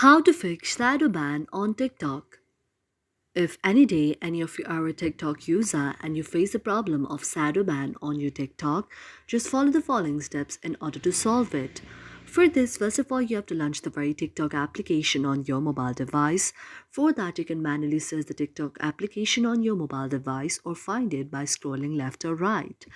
How to fix shadow ban on TikTok. If any day any of you are a TikTok user and you face the problem of shadow ban on your TikTok, just follow the following steps in order to solve it. For this, first of all, you have to launch the very TikTok application on your mobile device. For that, you can manually search the TikTok application on your mobile device or find it by scrolling left or right.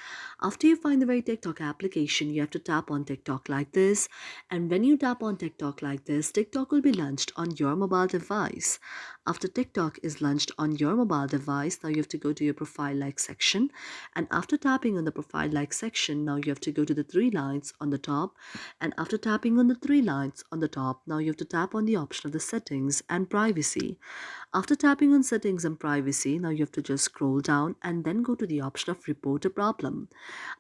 After you find the very TikTok application, you have to tap on TikTok like this. And when you tap on TikTok like this, TikTok will be launched on your mobile device. After TikTok is launched on your mobile device, now you have to go to your profile like section. And after tapping on the profile like section, now you have to go to the three lines on the top. And after tapping on the three lines on the top, now you have to tap on the option of the settings and privacy. After tapping on settings and privacy, now you have to just scroll down and then go to the option of report a problem.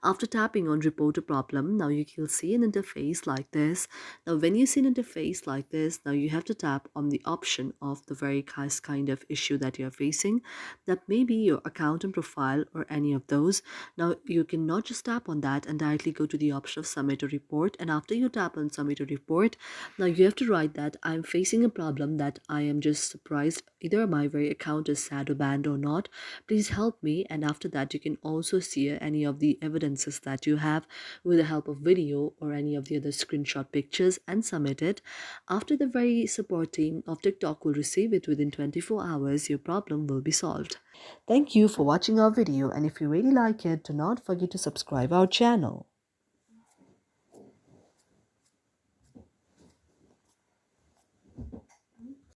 After tapping on report a problem, now you will see an interface like this. Now when you see an interface like this, now you have to tap on the option of the very kind of issue that you're facing. That may be your account and profile or any of those. Now you can not just tap on that and directly go to the option of submit a report. And after you tap on submit a report, now you have to write that I'm facing a problem that I am just surprised either my very account is shadow banned or not. Please help me. And after that, you can also see any of the evidences that you have with the help of video or any of the other screenshot pictures and submit it. After the very support team of TikTok will receive it within 24 hours, your problem will be solved. Thank you for watching our video, and if you really like it, do not forget to subscribe our channel.